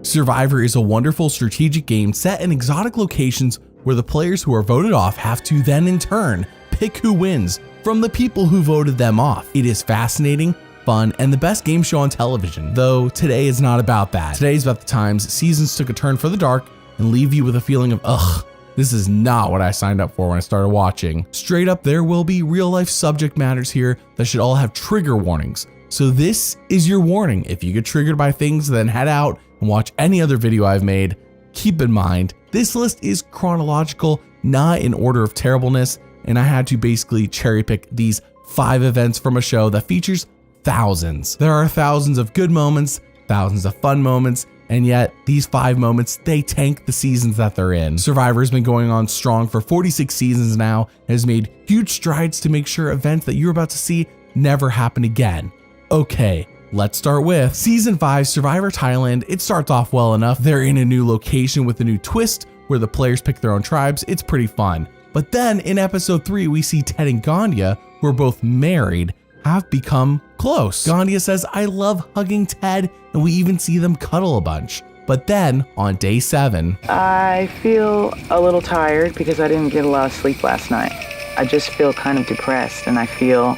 Survivor is a wonderful strategic game set in exotic locations where the players who are voted off have to then in turn pick who wins from the people who voted them off. It is fascinating, fun, and the best game show on television, though today is not about that. Today is about the times seasons took a turn for the dark and leave you with a feeling of, ugh, this is not what I signed up for when I started watching. Straight up, there will be real life subject matters here that should all have trigger warnings. So this is your warning. If you get triggered by things, then head out and watch any other video I've made. Keep in mind, this list is chronological, not in order of terribleness, and I had to basically cherry pick these 5 events from a show that features thousands. There are thousands of good moments, thousands of fun moments, and yet these 5 moments, they tank the seasons that they're in. Survivor's been going on strong for 46 seasons now and has made huge strides to make sure events that you're about to see never happen again. Okay, let's start with Season 5 Survivor Thailand. It starts off well enough. They're in a new location with a new twist where the players pick their own tribes. It's pretty fun. But then in episode 3, we see Ted and Gandia, who are both married, have become close. Gandia says, I love hugging Ted, and we even see them cuddle a bunch. But then on day 7, I feel a little tired because I didn't get a lot of sleep last night. I just feel kind of depressed and I feel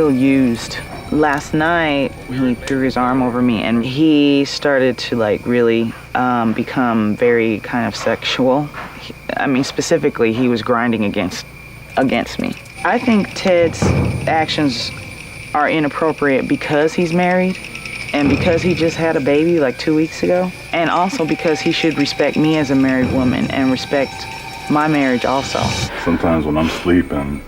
used. Last night, he threw his arm over me and he started to really become very kind of sexual. Specifically, he was grinding against me. I think Ted's actions are inappropriate because he's married and because he just had a baby 2 weeks ago, and also because he should respect me as a married woman and respect my marriage also. Sometimes when I'm sleeping,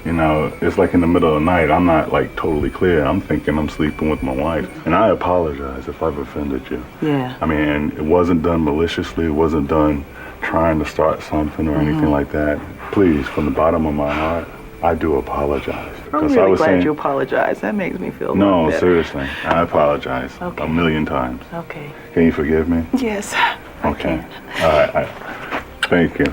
it's in the middle of the night, I'm not totally clear. I'm thinking I'm sleeping with my wife. And I apologize if I've offended you. Yeah. And it wasn't done maliciously. It wasn't done trying to start something or anything like that. Please, from the bottom of my heart, I do apologize. I'm really glad you apologize. That makes me feel a little better. Seriously, I apologize a million times. Okay. Can you forgive me? Yes. Okay. All right. Thank you.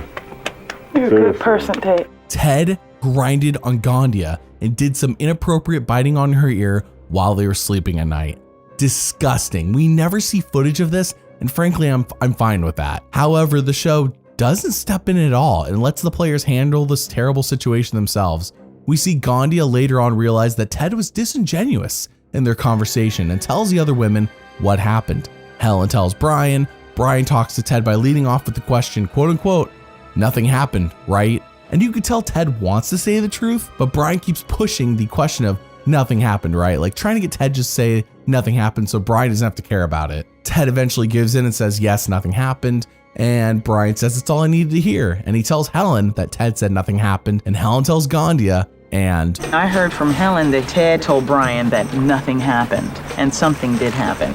You're a good person, Ted. Ted grinded on Gandia and did some inappropriate biting on her ear while they were sleeping at night. Disgusting. We never see footage of this, and frankly, I'm fine with that. However, the show doesn't step in at all and lets the players handle this terrible situation themselves. We see Gandia later on realize that Ted was disingenuous in their conversation and tells the other women what happened. Helen tells Brian. Brian talks to Ted by leading off with the question, quote unquote, nothing happened, right? And you could tell Ted wants to say the truth, but Brian keeps pushing the question of nothing happened, right? Trying to get Ted just say nothing happened so Brian doesn't have to care about it. Ted eventually gives in and says, yes, nothing happened. And Brian says it's all I needed to hear. And he tells Helen that Ted said nothing happened. And Helen tells Gandia, and I heard from Helen that Ted told Brian that nothing happened and something did happen,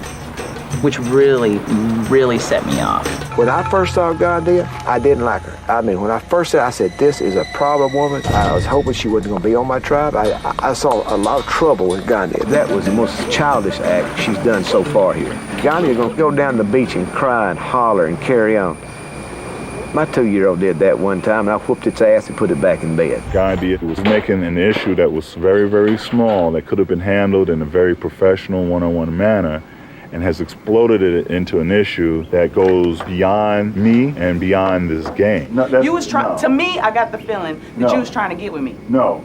which really, really set me off. When I first saw Gandia, I didn't like her. When I first said, I said, this is a problem woman. I was hoping she wasn't going to be on my tribe. I saw a lot of trouble with Gandia. That was the most childish act she's done so far here. Gandia going to go down the beach and cry and holler and carry on. My 2-year-old did that one time, and I whooped its ass and put it back in bed. Gandia was making an issue that was very, very small, that could have been handled in a very professional, one-on-one manner, and has exploded it into an issue that goes beyond me and beyond this game. You was trying, to me, I got the feeling that you was trying to get with me. No.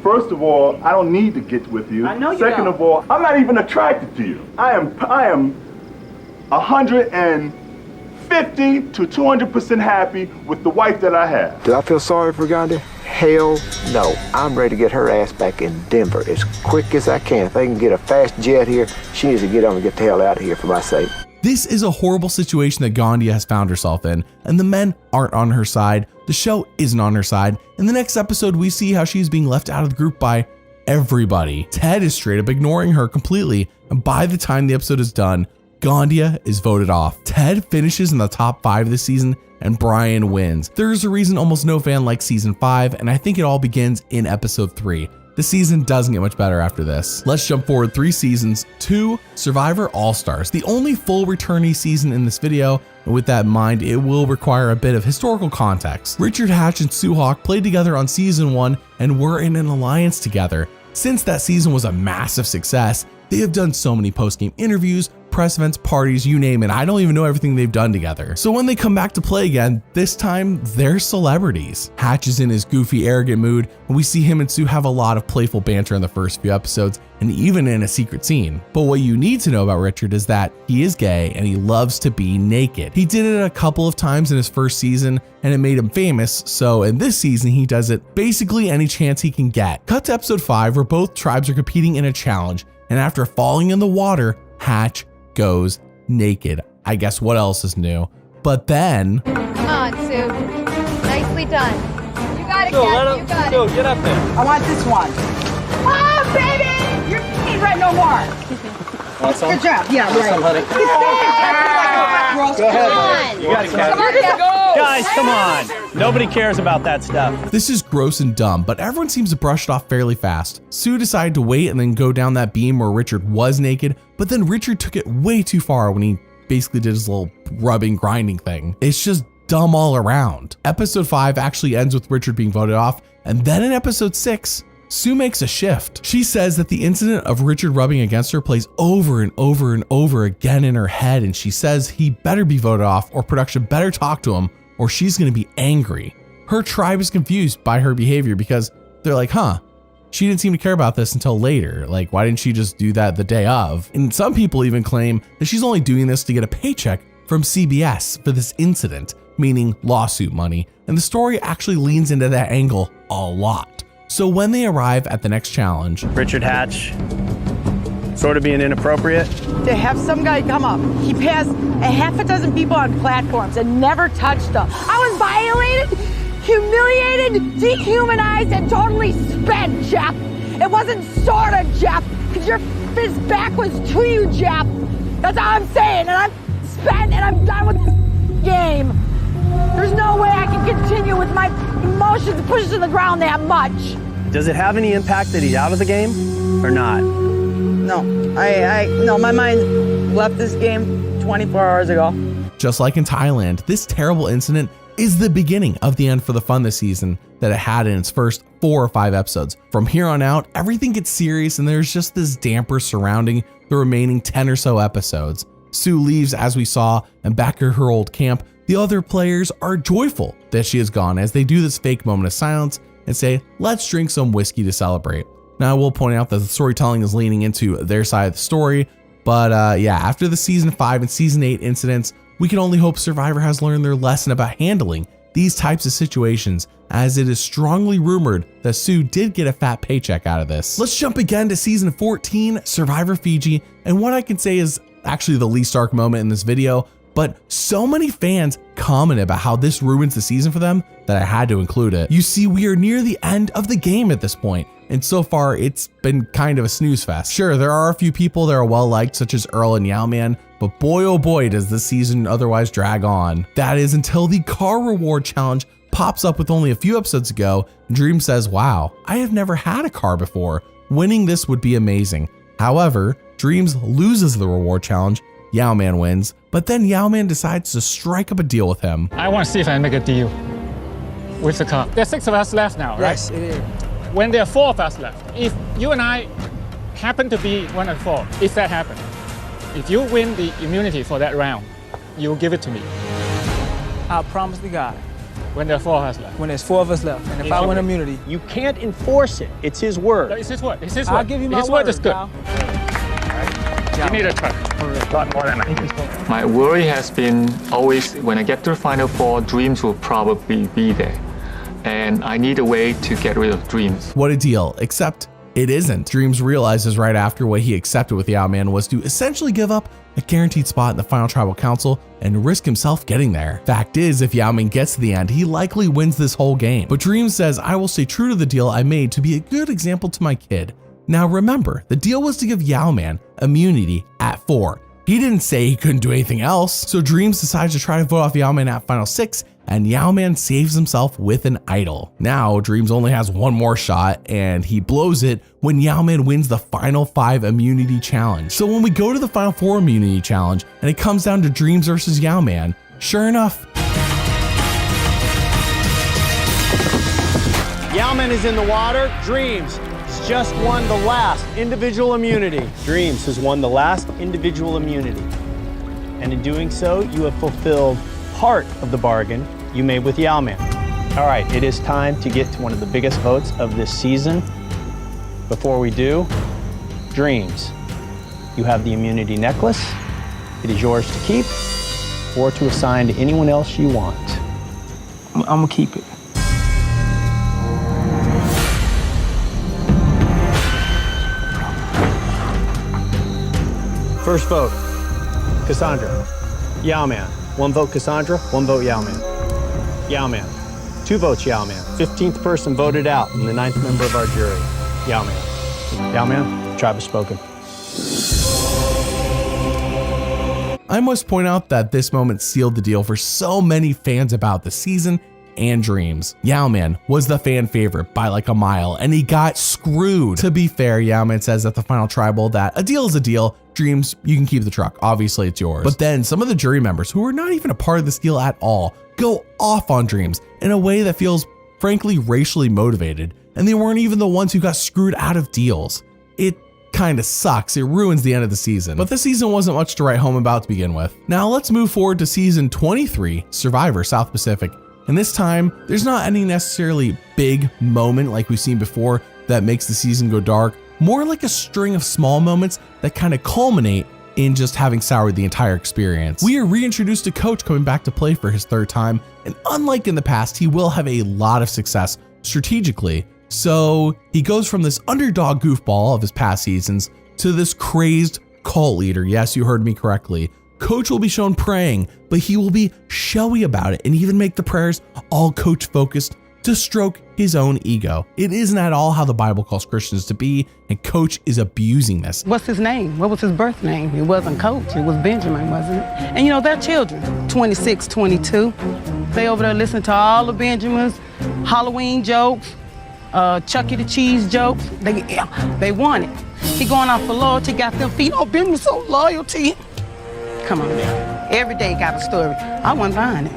First of all, I don't need to get with you. I know you Second don't. of all, I'm not even attracted to you. I am 150 to 200% happy with the wife that I have. Do I feel sorry for Gandia? Hell no. I'm ready to get her ass back in Denver as quick as I can. If they can get a fast jet here, she needs to get on and get the hell out of here for my sake. this is a horrible situation that Gandia has found herself in, and the men aren't on her side. The show isn't on her side. In the next episode, we see how she's being left out of the group by everybody. Ted is straight up ignoring her completely, and by the time the episode is done, Gandia is voted off. Ted finishes in the top 5 this season, and Brian wins. There's a reason almost no fan likes season 5, and I think it all begins in episode 3. The season doesn't get much better after this. Let's jump forward 3 seasons to Survivor All-Stars, the only full returnee season in this video, and with that in mind, it will require a bit of historical context. Richard Hatch and Sue Hawk played together on season 1 and were in an alliance together. Since that season was a massive success, they have done so many post-game interviews, press events, parties, you name it. I don't even know everything they've done together. So when they come back to play again, this time they're celebrities. Hatch is in his goofy, arrogant mood, and we see him and Sue have a lot of playful banter in the first few episodes, and even in a secret scene. But what you need to know about Richard is that he is gay and he loves to be naked. He did it a couple of times in his first season and it made him famous, so in this season he does it basically any chance he can get. Cut to episode 5 where both tribes are competing in a challenge, and after falling in the water, Hatch goes naked. I guess what else is new? But then... Come on, Sue. Nicely done. You got it, So, Kat. You got it. Get up there. I want this one. Oh, baby! You're ain't right no more. Want some? Good job. Yeah, right. Some, honey. Go ahead. You got it, Kat. Come on, Kat. Guys, come on. Nobody cares about that stuff. This is gross and dumb, but everyone seems to brush it off fairly fast. Sue decided to wait and then go down that beam where Richard was naked, but then Richard took it way too far when he basically did his little rubbing, grinding thing. It's just dumb all around. Episode 5 actually ends with Richard being voted off, and then in episode 6, Sue makes a shift. She says that the incident of Richard rubbing against her plays over and over and over again in her head, and she says he better be voted off or production better talk to him or she's gonna be angry. Her tribe is confused by her behavior because they're like, she didn't seem to care about this until later. Like, why didn't she just do that the day of? And some people even claim that she's only doing this to get a paycheck from CBS for this incident, meaning lawsuit money. And the story actually leans into that angle a lot. So when they arrive at the next challenge, Richard Hatch, sort of being inappropriate. To have some guy come up, he passed a half a dozen people on platforms and never touched them. I was violated, humiliated, dehumanized, and totally spent, Jeff. It wasn't sorta, Jeff, because his back was to you, Jeff. That's all I'm saying, and I'm spent and I'm done with this game. There's no way I can continue with my emotions pushed to the ground that much. Does it have any impact that he's out of the game or not? No, no, my mind left this game 24 hours ago. just like in Thailand, this terrible incident is the beginning of the end for the fun this season that it had in its first 4 or 5 episodes. From here on out, everything gets serious and there's just this damper surrounding the remaining 10 or so episodes. Sue leaves as we saw, and back at her old camp, the other players are joyful that she is gone as they do this fake moment of silence and say, let's drink some whiskey to celebrate. Now I will point out that the storytelling is leaning into their side of the story, but yeah, after the season 5 and season 8 incidents, we can only hope Survivor has learned their lesson about handling these types of situations, as it is strongly rumored that Sue did get a fat paycheck out of this. Let's jump again to season 14, Survivor Fiji, and what I can say is actually the least dark moment in this video, but so many fans commented about how this ruins the season for them that I had to include it. You see, we are near the end of the game at this point, and so far it's been kind of a snooze fest. Sure, there are a few people that are well liked, such as Earl and Yao-Man, but boy oh boy does this season otherwise drag on. That is until the car reward challenge pops up with only a few episodes ago, and Dream says, wow, I have never had a car before. Winning this would be amazing. However, Dreams loses the reward challenge, Yao-Man wins, but then Yao-Man decides to strike up a deal with him. I want to see if I can make a deal with the car. There's 6 of us left now, right? Yes, it is. When there are 4 of us left, if you and I happen to be one of the 4, if that happens, if you win the immunity for that round, you will give it to me. I promise to God, When there are 4 of us left. when there's 4 of us left, and if I win immunity, You can't enforce it. It's his word. No, it's his word. It's his word. I'll give you my his word. word is good. pal. Give me the truck. A lot more than that. My worry has been always when I get to the Final Four, Dreams will probably be there. And I need a way to get rid of Dreams. What a deal, except it isn't. Dreams realizes right after what he accepted with Yao-Man was to essentially give up a guaranteed spot in the final tribal council and risk himself getting there. Fact is, if Yao-Man gets to the end, he likely wins this whole game. But Dreams says, I will stay true to the deal I made to be a good example to my kid. Now remember, the deal was to give Yao-Man immunity at 4. He didn't say he couldn't do anything else, so Dreams decides to try to vote off Yao-Man at Final 6, and Yao-Man saves himself with an idol. Now, Dreams only has one more shot, and he blows it when Yao-Man wins the Final 5 immunity challenge. So when we go to the Final 4 immunity challenge, and it comes down to Dreams versus Yao-Man, sure enough, Yao-Man is in the water. Dreams just won the last individual immunity. Dreams has won the last individual immunity. And in doing so, you have fulfilled part of the bargain you made with Yao-Man. All right, it is time to get to one of the biggest votes of this season. Before we do, Dreams, you have the immunity necklace. It is yours to keep or to assign to anyone else you want. I'm gonna keep it. First vote, Cassandra. Yao-Man. 1 vote Cassandra, 1 vote Yao-Man. Yao-Man. 2 votes Yao-Man. 15th person voted out and the 9th member of our jury. Yao-Man. Yao-Man, tribe has spoken. I must point out that this moment sealed the deal for so many fans about the season and Dreams. Yao-Man was the fan favorite by like a mile, and he got screwed. To be fair, Yao-Man says at the final tribal that a deal is a deal. Dreams, you can keep the truck. Obviously, it's yours. But then some of the jury members who are not even a part of this deal at all go off on Dreams in a way that feels frankly racially motivated, and they weren't even the ones who got screwed out of deals. It kind of sucks. It ruins the end of the season. But the season wasn't much to write home about to begin with. Now let's move forward to season 23, Survivor South Pacific. And this time, there's not any necessarily big moment like we've seen before that makes the season go dark, more like a string of small moments that kind of culminate in just having soured the entire experience. We are reintroduced to Coach coming back to play for his 3rd time, and unlike in the past, he will have a lot of success strategically. So he goes from this underdog goofball of his past seasons to this crazed cult leader. Yes, you heard me correctly. Coach will be shown praying, but he will be showy about it and even make the prayers all Coach focused to stroke his own ego. It isn't at all how the Bible calls Christians to be, and Coach is abusing this. What's his name? What was his birth name? It wasn't Coach, it was Benjamin, wasn't it? And you know, they're children, 26, 22. They over there listen to all the Benjamins, Halloween jokes, Chucky the Cheese jokes. They want it. He going out for loyalty, got them feet. Oh, Benjamin's so loyal to you. Come on now. Every day got a story. I wasn't buying it.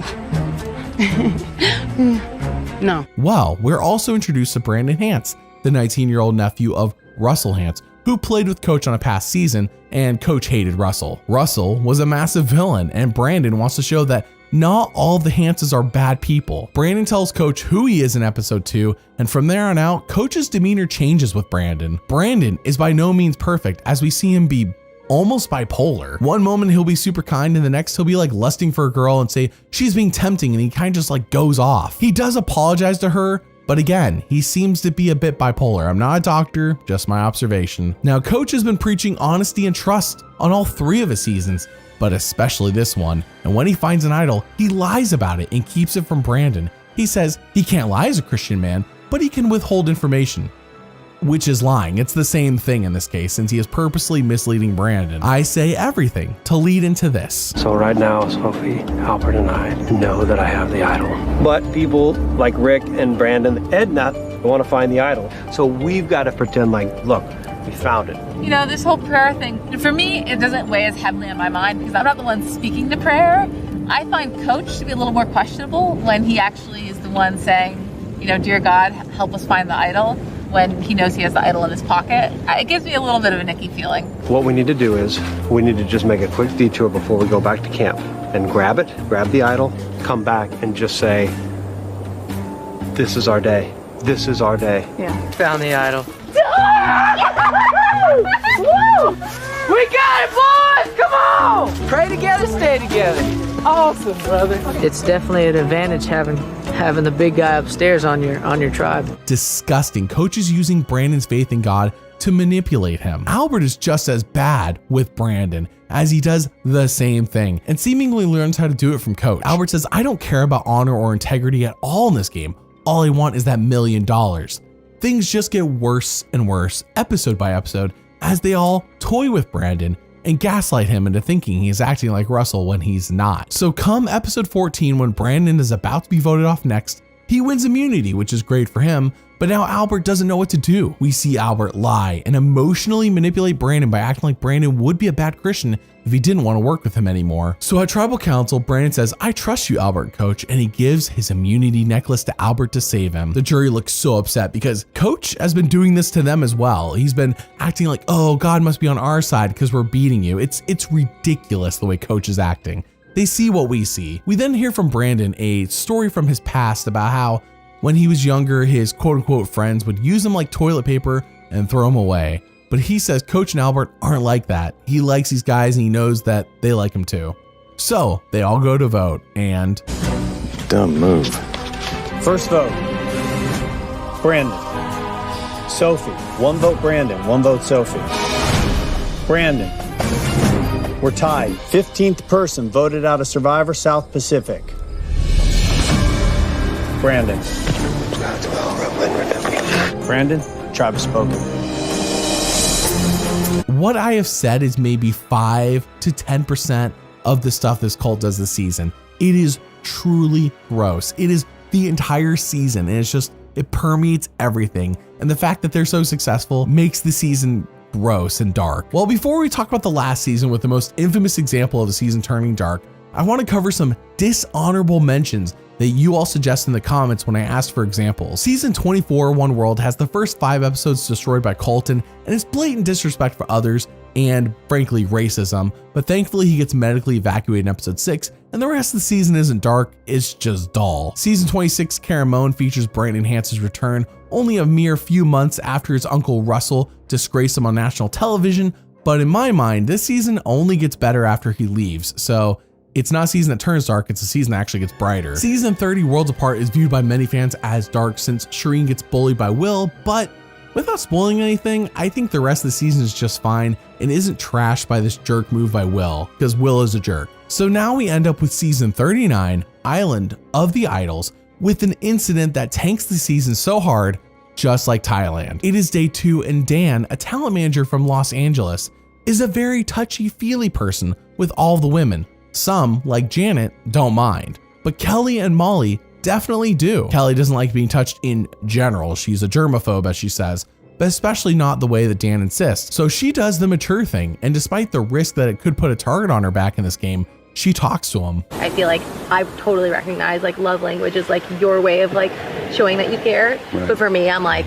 No. Well, we're also introduced to Brandon Hance, the 19-year-old nephew of Russell Hance, who played with Coach on a past season, and Coach hated Russell. Russell was a massive villain, and Brandon wants to show that not all the Hances are bad people. Brandon tells Coach who he is in episode 2, and from there on out, Coach's demeanor changes with Brandon. Brandon is by no means perfect, as we see him be almost bipolar. One moment he'll be super kind, and the next he'll be like lusting for a girl and say she's being tempting, and he kind of just like goes off. He does apologize to her, but again, he seems to be a bit bipolar. I'm not a doctor, just my observation. Now, Coach has been preaching honesty and trust on all 3 of his seasons, but especially this one. And when he finds an idol, he lies about it and keeps it from Brandon. He says he can't lie as a Christian man, but he can withhold information, which is lying. It's the same thing in this case, since he is purposely misleading Brandon. I say everything to lead into this. So right now, Sophie, Albert, and I know that I have the idol. But people like Rick and Brandon, Edna, want to find the idol. So we've got to pretend like, look, we found it. You know, this whole prayer thing, for me, it doesn't weigh as heavily on my mind because I'm not the one speaking the prayer. I find Coach to be a little more questionable when he actually is the one saying, you know, dear God, help us find the idol, when he knows he has the idol in his pocket. It gives me a little bit of a nicky feeling. What we need to do is, we need to just make a quick detour before we go back to camp and grab the idol, come back and just say, this is our day. This is our day. Yeah. Found the idol. Woo! We got it, boys! Come on! Pray together, stay together. Awesome, brother. It's definitely an advantage having the big guy upstairs on your tribe. Disgusting. Coach is using Brandon's faith in God to manipulate him. Albert is just as bad with Brandon, as he does the same thing and seemingly learns how to do it from Coach. Albert says, I don't care about honor or integrity at all in this game. All I want is that $1 million. Things just get worse and worse, episode by episode, as they all toy with Brandon and gaslight him into thinking he's acting like Russell when he's not. So come episode 14, when Brandon is about to be voted off next, He wins immunity, which is great for him, but now Albert doesn't know what to do. We see Albert lie and emotionally manipulate Brandon by acting like Brandon would be a bad Christian if he didn't want to work with him anymore. So at Tribal Council, Brandon says, "I trust you, Albert, Coach," and he gives his immunity necklace to Albert to save him. The jury looks so upset because Coach has been doing this to them as well. He's been acting like, "Oh, God must be on our side because we're beating you." It's ridiculous the way Coach is acting. They see what we see. We then hear from Brandon a story from his past about how when he was younger, his quote-unquote friends would use him like toilet paper and throw him away. But he says Coach and Albert aren't like that. He likes these guys and he knows that they like him too. So they all go to vote and... Dumb move. First vote, Brandon. Sophie, 1 vote Brandon, 1 vote Sophie. Brandon. We're tied. 15th person voted out of Survivor South Pacific. Brandon. Brandon, tribe has spoken. What I have said is maybe 5 to 10% of the stuff this cult does this season. It is truly gross. It is the entire season, and it permeates everything. And the fact that they're so successful makes the season gross and dark. Well, before we talk about the last season with the most infamous example of the season turning dark, I want to cover some dishonorable mentions that you all suggest in the comments when I asked for examples. Season 24, One World, has the first 5 episodes destroyed by Colton and his blatant disrespect for others and, frankly, racism, but thankfully he gets medically evacuated in episode 6, and the rest of the season isn't dark, it's just dull. Season 26, Caramone, features Brandon Hansen's return only a mere few months after his uncle Russell disgraced him on national television, but in my mind, this season only gets better after he leaves, so it's not a season that turns dark, it's a season that actually gets brighter. Season 30, Worlds Apart, is viewed by many fans as dark since Shireen gets bullied by Will, but without spoiling anything, I think the rest of the season is just fine and isn't trashed by this jerk move by Will, because Will is a jerk. So now we end up with season 39, Island of the Idols, with an incident that tanks the season so hard, just like Thailand. It is day 2 and Dan, a talent manager from Los Angeles, is a very touchy-feely person with all the women. Some, like Janet, don't mind, but Kelly and Molly definitely do. Kelly doesn't like being touched in general. She's a germaphobe, as she says, but especially not the way that Dan insists. So she does the mature thing, and despite the risk that it could put a target on her back in this game, she talks to him. I feel like I totally recognize like love language is like your way of like showing that you care. Right. But for me, I'm like,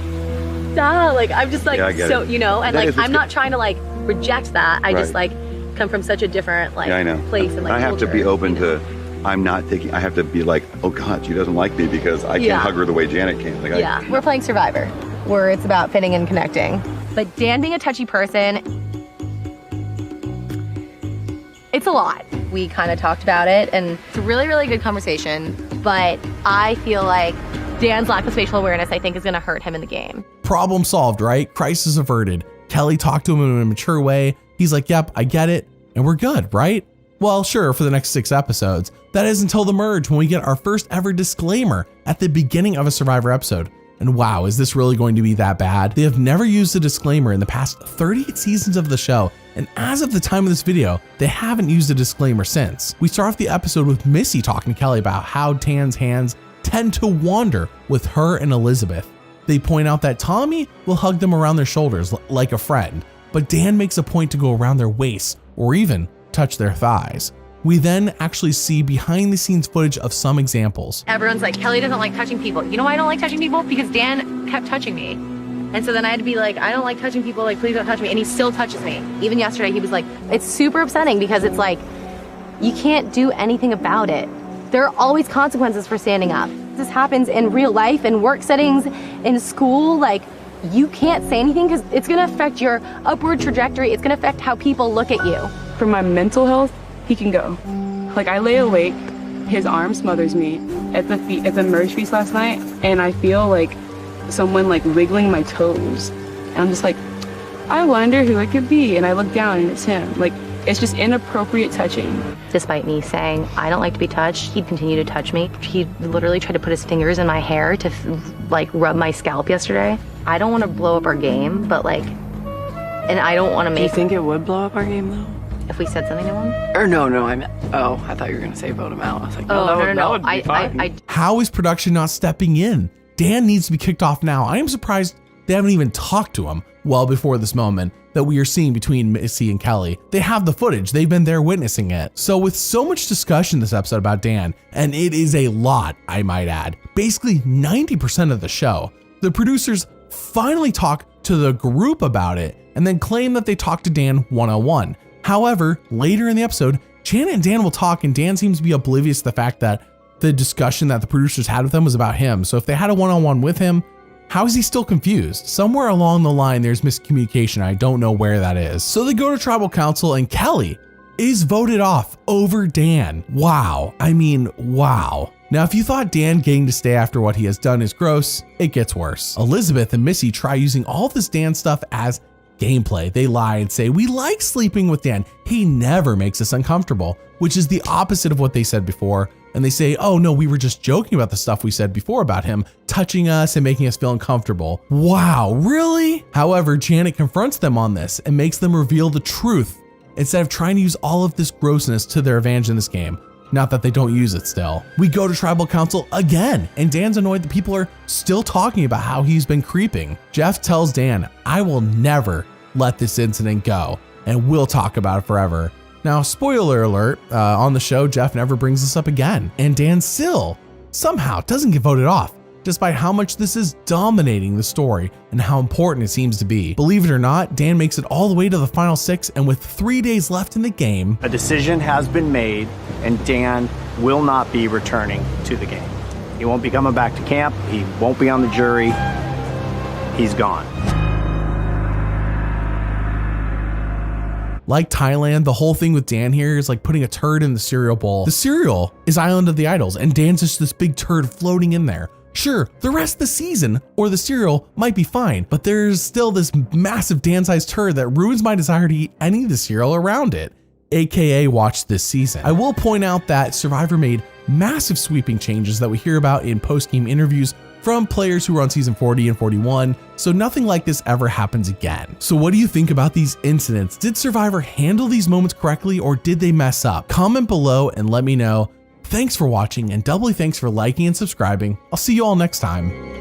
duh, like I'm just like, yeah, so, you know, and like I'm not trying to like reject that. I just like come from such a different like place and like I have culture, to be open you know? to, I'm not thinking, I have to be like, oh God, she doesn't like me because I can't hug her the way Janet can. Like, we're playing Survivor, where it's about fitting and connecting. But Dan being a touchy person, it's a lot. We kind of talked about it, and it's a really, really good conversation, but I feel like Dan's lack of spatial awareness, I think, is gonna hurt him in the game. Problem solved, right? Crisis averted. Kelly talked to him in a mature way. He's like, yep, I get it, and we're good, right? Well, sure, for the next 6 episodes. That is until the merge, when we get our first ever disclaimer at the beginning of a Survivor episode. And wow, is this really going to be that bad? They have never used a disclaimer in the past 38 seasons of the show, and as of the time of this video, they haven't used a disclaimer since. We start off the episode with Missy talking to Kelly about how Dan's hands tend to wander with her and Elizabeth. They point out that Tommy will hug them around their shoulders like a friend, but Dan makes a point to go around their waists or even touch their thighs. We then actually see behind the scenes footage of some examples. Everyone's like, Kelly doesn't like touching people. You know why I don't like touching people? Because Dan kept touching me. And so then I had to be like, I don't like touching people, like please don't touch me. And he still touches me. Even yesterday he was like, it's super upsetting because it's like, you can't do anything about it. There are always consequences for standing up. This happens in real life, in work settings, in school, like you can't say anything because it's gonna affect your upward trajectory. It's gonna affect how people look at you. For my mental health, he can go. Like I lay awake, his arm smothers me at the merge feast last night, and I feel like someone like wiggling my toes. And I'm just like, I wonder who it could be. And I look down and it's him. Like, it's just inappropriate touching. Despite me saying, I don't like to be touched, he'd continue to touch me. He literally tried to put his fingers in my hair to like rub my scalp yesterday. I don't want to blow up our game, but like, and I don't want to make... Do you think it would blow up our game though? If we said something to him? Or no, I Oh, I thought you were going to say vote him out. I was like, Oh, no, no. that would be fine. How is production not stepping in? Dan needs to be kicked off now. I am surprised they haven't even talked to him well before this moment that we are seeing between Missy and Kelly. They have the footage. They've been there witnessing it. So with so much discussion this episode about Dan, and it is a lot, I might add, basically 90% of the show, the producers finally talk to the group about it and then claim that they talked to Dan one-on-one. However, later in the episode, Janet and Dan will talk, and Dan seems to be oblivious to the fact that the discussion that the producers had with him was about him. So if they had a one-on-one with him, how is he still confused? Somewhere along the line, there's miscommunication. I don't know where that is. So they go to tribal council, and Kelly is voted off over Dan. Wow. I mean, wow. Now, if you thought Dan getting to stay after what he has done is gross, it gets worse. Elizabeth and Missy try using all this Dan stuff as gameplay. They lie and say, we like sleeping with Dan. He never makes us uncomfortable, which is the opposite of what they said before. And they say, oh no, we were just joking about the stuff we said before about him touching us and making us feel uncomfortable. Wow, really? However, Janet confronts them on this and makes them reveal the truth instead of trying to use all of this grossness to their advantage in this game. Not that they don't use it still. We go to tribal council again, and Dan's annoyed that people are still talking about how he's been creeping. Jeff tells Dan, I will never let this incident go, and we'll talk about it forever. Now, spoiler alert, on the show, Jeff never brings this up again, and Dan still somehow doesn't get voted off, despite how much this is dominating the story and how important it seems to be. Believe it or not, Dan makes it all the way to the final 6, and with 3 days left in the game, A decision has been made, and Dan will not be returning to the game. He won't be coming back to camp. He won't be on the jury. He's gone. like Thailand, the whole thing with Dan here is like putting a turd in the cereal bowl. The cereal is Island of the Idols, and Dan's just this big turd floating in there. Sure, the rest of the season or the cereal might be fine, but there's still this massive Dan-sized turd that ruins my desire to eat any of the cereal around it, aka watch this season. I will point out that Survivor made massive sweeping changes that we hear about in post-game interviews from players who were on season 40 and 41, so nothing like this ever happens again. So what do you think about these incidents? Did Survivor handle these moments correctly, or did they mess up? Comment below and let me know. Thanks for watching, and doubly thanks for liking and subscribing. I'll see you all next time.